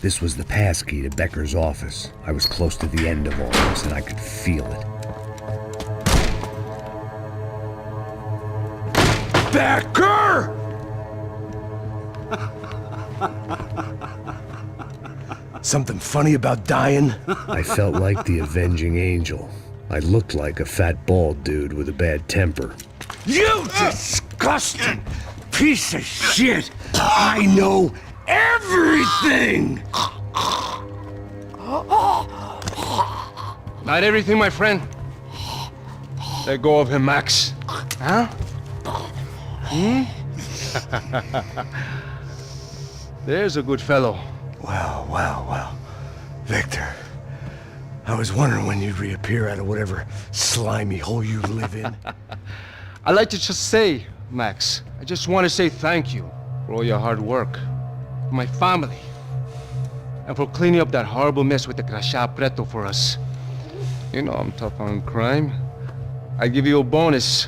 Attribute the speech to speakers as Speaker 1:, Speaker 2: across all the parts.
Speaker 1: This was the passkey to Becker's office. I was close to the end of all this, and I could feel it.
Speaker 2: Becker! Something funny about dying?
Speaker 1: I felt like the avenging angel. I looked like a fat bald dude with a bad temper.
Speaker 2: You disgusting piece of shit! I know everything!
Speaker 3: Not everything, my friend. Let go of him, Max. Huh? There's a good fellow.
Speaker 2: Well. Victor, I was wondering when you'd reappear out of whatever slimy hole you live in.
Speaker 3: I'd like to just say, Max, I just want to say thank you for all your hard work, for my family, and for cleaning up that horrible mess with the crachá preto for us. You know I'm tough on crime. I give you a bonus,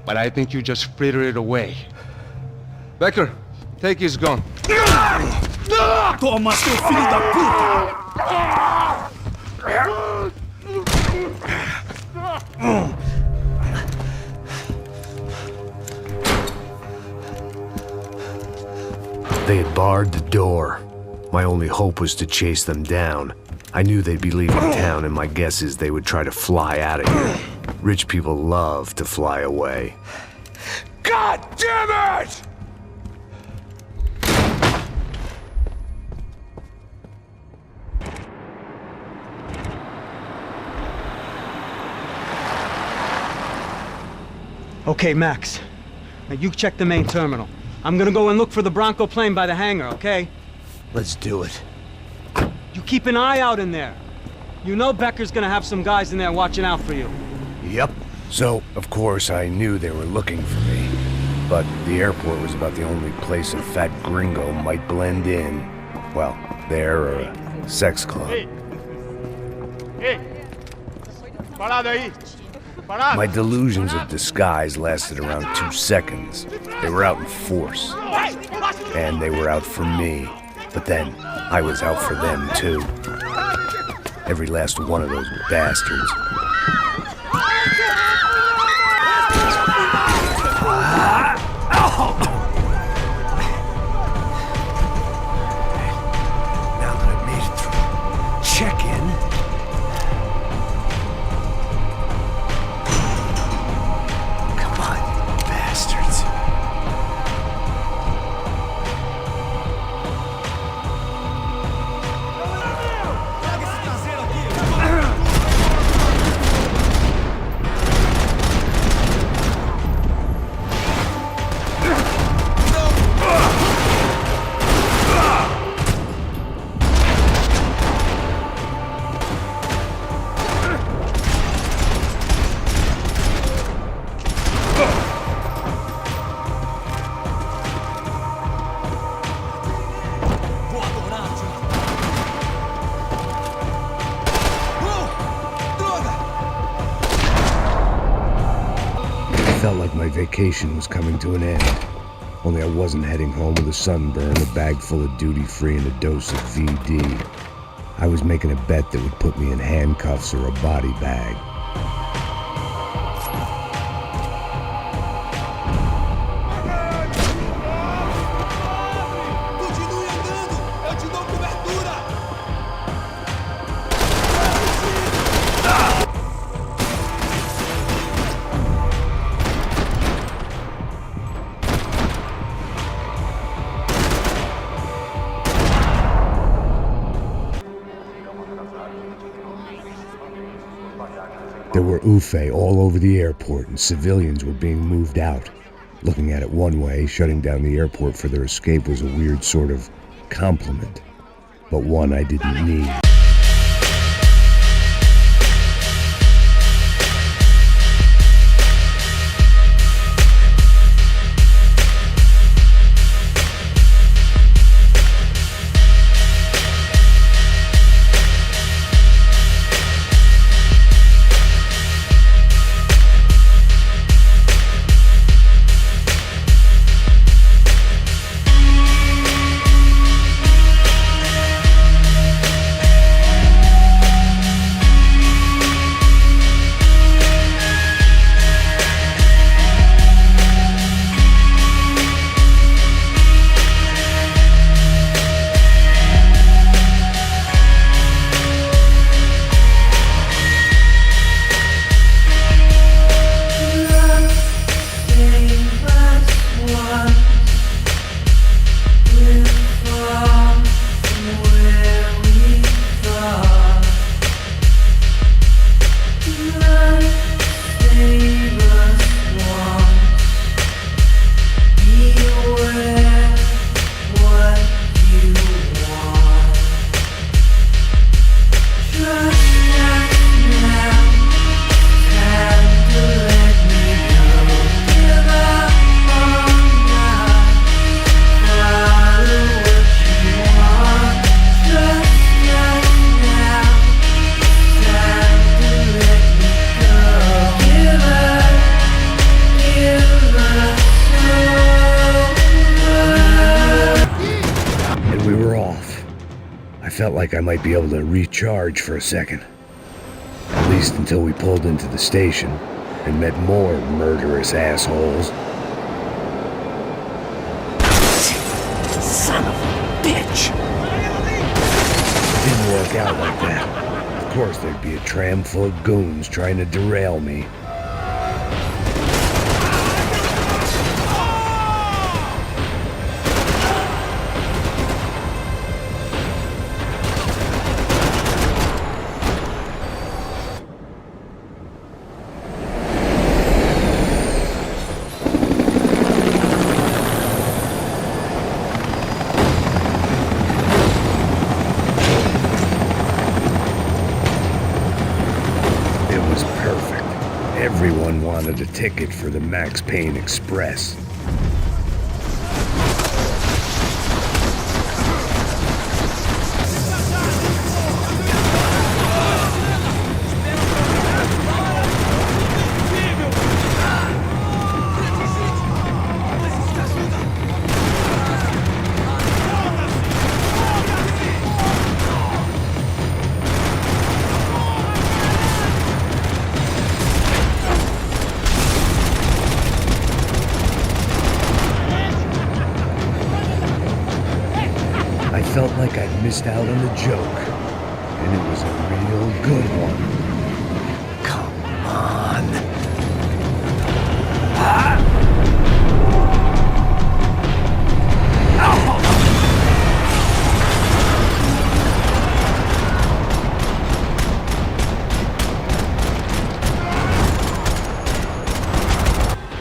Speaker 3: but I think you just frittered it away. Becker, take his gun.
Speaker 4: Toma, seu filho da puta!
Speaker 1: They had barred the door. My only hope was to chase them down. I knew they'd be leaving town, and my guess is they would try to fly out of here. Rich people love to fly away.
Speaker 2: God damn it!
Speaker 5: Okay, Max. Now you check the main terminal. I'm gonna go and look for the Bronco plane by the hangar, okay?
Speaker 2: Let's do it.
Speaker 5: You keep an eye out in there. You know Becker's gonna have some guys in there watching out for you.
Speaker 2: Yep.
Speaker 1: So, of course, I knew they were looking for me. But the airport was about the only place a fat gringo might blend in. Well, there or a sex club. My delusions of disguise lasted around 2 seconds. They were out in force. And they were out for me. But then, I was out for them too. Every last one of those bastards.
Speaker 2: Now that I've made it through check-in, come on, you bastards.
Speaker 1: Felt like my vacation was coming to an end. Only I wasn't heading home with a sunburn, a bag full of duty-free, and a dose of VD. I was making a bet that would put me in handcuffs or a body bag. There were UFE all over the airport, and civilians were being moved out. Looking at it one way, shutting down the airport for their escape was a weird sort of compliment, but one I didn't need. felt like I might be able to recharge for a second. At least until we pulled into the station and met more murderous assholes.
Speaker 2: Son of a bitch!
Speaker 1: Didn't work out like that. Of course there'd be a tram full of goons trying to derail me. Everyone wanted a ticket for the Max Payne Express. I felt like I'd missed out on a joke, and it was a real good one.
Speaker 2: Come on.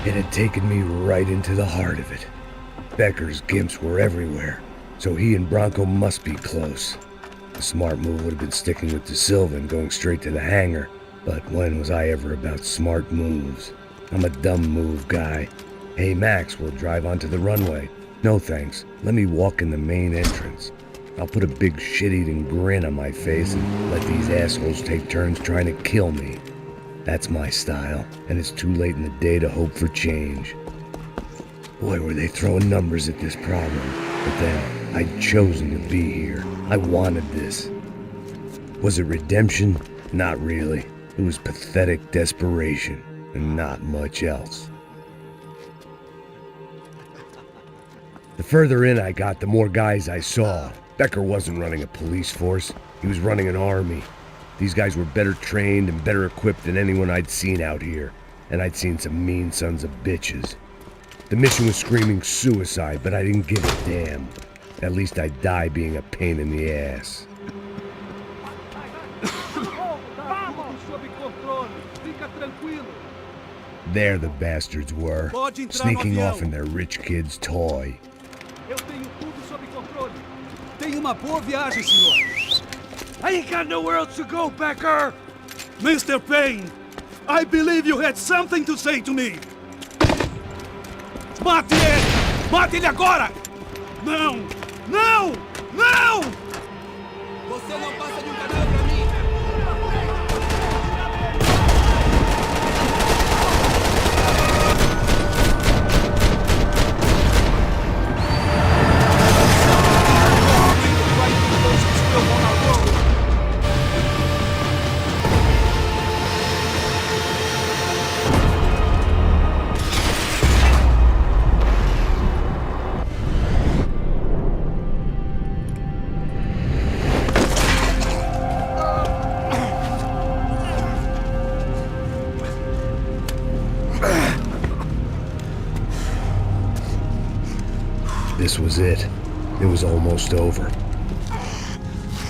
Speaker 1: It had taken me right into the heart of it. Becker's gimps were everywhere, so he and Bronco must be close. The smart move would have been sticking with De Silva and going straight to the hangar, but when was I ever about smart moves? I'm a dumb move guy. Hey Max, we'll drive onto the runway. No thanks, let me walk in the main entrance. I'll put a big shit-eating grin on my face and let these assholes take turns trying to kill me. That's my style, and it's too late in the day to hope for change. Boy, were they throwing numbers at this problem. But then, I'd chosen to be here. I wanted this. Was it redemption? Not really. It was pathetic desperation, and not much else. The further in I got, the more guys I saw. Becker wasn't running a police force. He was running an army. These guys were better trained and better equipped than anyone I'd seen out here. And I'd seen some mean sons of bitches. The mission was screaming suicide, but I didn't give a damn. At least I'd die being a pain in the ass. There the bastards were, sneaking off in their rich kid's toy.
Speaker 4: Eu tenho tudo sob controle. Tenha uma boa viagem, senhor.
Speaker 2: I ain't got nowhere else to go, Becker!
Speaker 4: Mr. Payne, I believe you had something to say to me. Mate ele! Mate ele agora! Não! Não! Não! Você não passa de canal pra mim!
Speaker 1: This was it. It was almost over.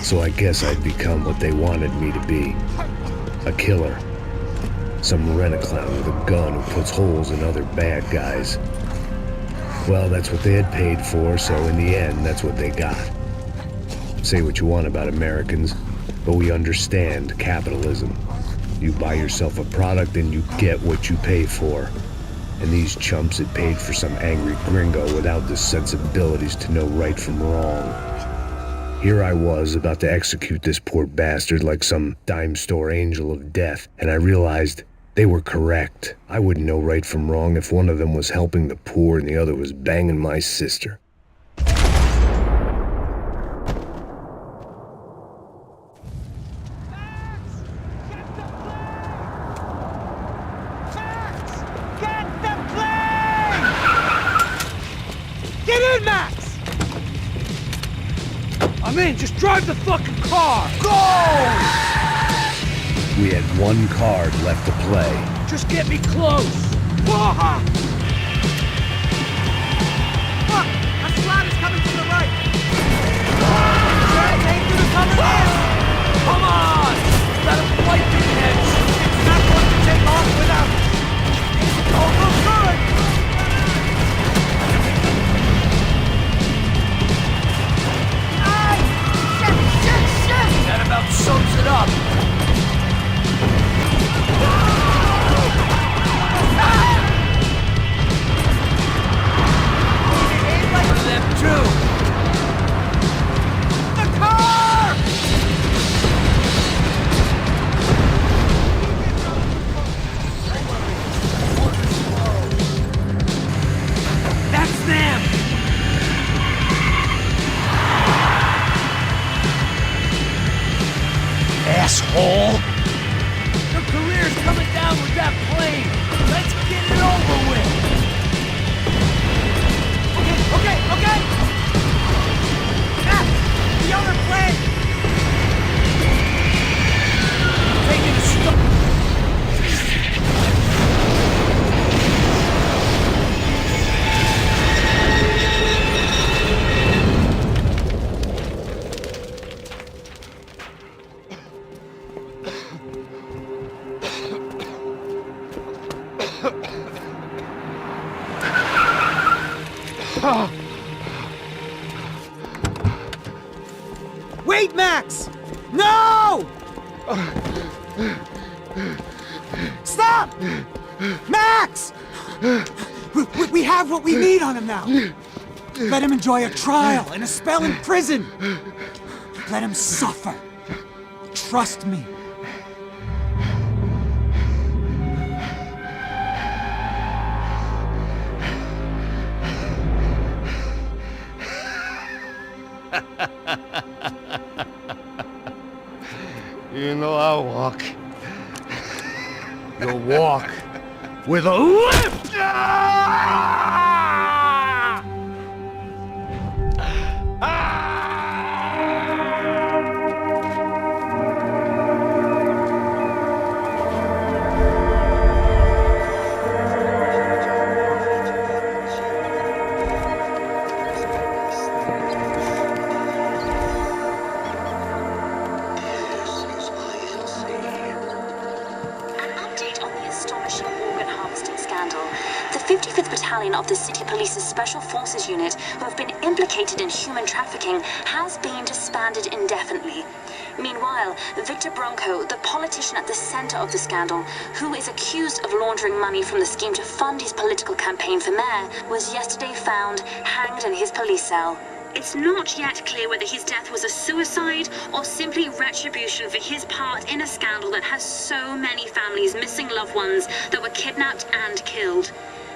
Speaker 1: So I guess I'd become what they wanted me to be. A killer. Some rent-a-clown with a gun who puts holes in other bad guys. Well, that's what they had paid for, so in the end, that's what they got. Say what you want about Americans, but we understand capitalism. You buy yourself a product and you get what you pay for. And these chumps had paid for some angry gringo without the sensibilities to know right from wrong. Here I was about to execute this poor bastard like some dime store angel of death, and I realized they were correct. I wouldn't know right from wrong if one of them was helping the poor and the other was banging my sister.
Speaker 4: in! Just drive the fucking car! Go!
Speaker 1: We had one card left to play.
Speaker 4: Just get me close! Fuck! A slot is coming from the right! Ain't gonna come in! Come on! Let him fight the edge! It's not going to take off without... Don't look good! Shit! That about sums it up! Them too! The car! That's them!
Speaker 2: Asshole!
Speaker 4: Your career's coming down with that plane! Let's get it over with! Okay! Ah! The other plane! Taking a stop! Wait, Max! No! Stop! Max! We have what we need on him now. Let him enjoy a trial and a spell in prison. Let him suffer. Trust me.
Speaker 2: You know I'll walk. You'll walk with a limp!
Speaker 6: The 55th Battalion of the City Police's Special Forces Unit, who have been implicated in human trafficking, has been disbanded indefinitely. Meanwhile, Victor Bronco, the politician at the center of the scandal, who is accused of laundering money from the scheme to fund his political campaign for mayor, was yesterday found hanged in his police cell. It's not yet clear whether his death was a suicide or simply retribution for his part in a scandal that has so many families missing loved ones that were kidnapped and killed.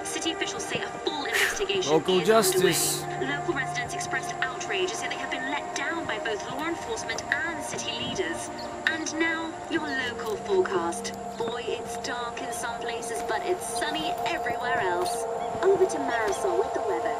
Speaker 6: City officials say a full investigation
Speaker 4: Local
Speaker 6: is
Speaker 4: justice.
Speaker 6: underway. Local residents expressed outrage as they have been let down by both law enforcement and city leaders. And now, your local forecast. Boy, it's dark in some places, but it's sunny everywhere else. Over to Marisol with the weather.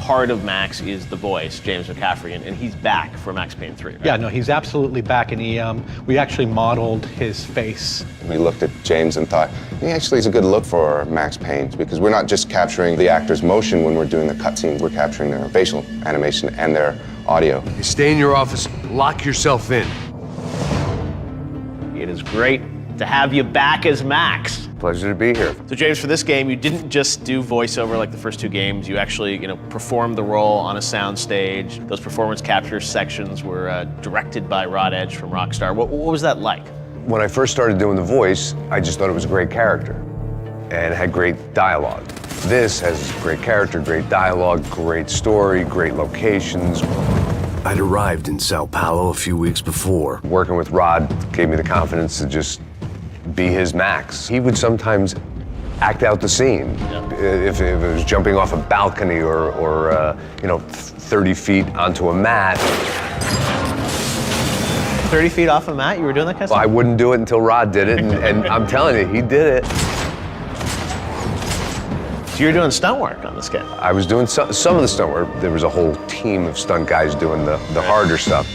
Speaker 7: part of Max is the voice, James McCaffrey, and he's back for Max Payne 3, right?
Speaker 8: Yeah, no, he's absolutely back, and we actually modeled his face.
Speaker 9: We looked at James and thought, he actually is a good look for Max Payne, because we're not just capturing the actor's motion when we're doing the cutscene, we're capturing their facial animation and their audio.
Speaker 2: You stay in your office, lock yourself in.
Speaker 7: It is great to have you back as Max.
Speaker 1: Pleasure to be here.
Speaker 7: So James, for this game, you didn't just do voiceover like the first 2 games. You actually, performed the role on a soundstage. Those performance capture sections were directed by Rod Edge from Rockstar. What was that like?
Speaker 1: When I first started doing the voice, I just thought it was a great character and had great dialogue. This has great character, great dialogue, great story, great locations. I'd arrived in Sao Paulo a few weeks before. Working with Rod gave me the confidence to just be his Max. He would sometimes act out the scene. If it was jumping off a balcony or 30 feet onto a mat.
Speaker 7: 30 feet off a mat, you were doing that kind of stuff?
Speaker 1: I wouldn't do it until Rod did it, and I'm telling you, he did it.
Speaker 7: So you were doing stunt work on this game?
Speaker 1: I was doing some of the stunt work. There was a whole team of stunt guys doing the harder stuff.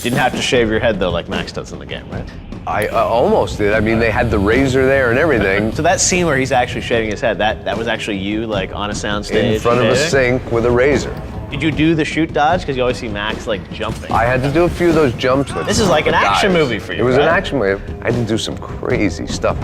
Speaker 7: Didn't have to shave your head though, like Max does in the game, right?
Speaker 1: I almost did. I mean, they had the razor there and everything.
Speaker 7: So that scene where he's actually shaving his head, that was actually you, like on a soundstage?
Speaker 1: In front of a sink with a razor.
Speaker 7: Did you do the shoot dodge? Because you always see Max like jumping.
Speaker 1: I had to do a few of those jumps with
Speaker 7: This is like an action movie for you,
Speaker 1: It was
Speaker 7: right?
Speaker 1: an action movie. I had to do some crazy stuff.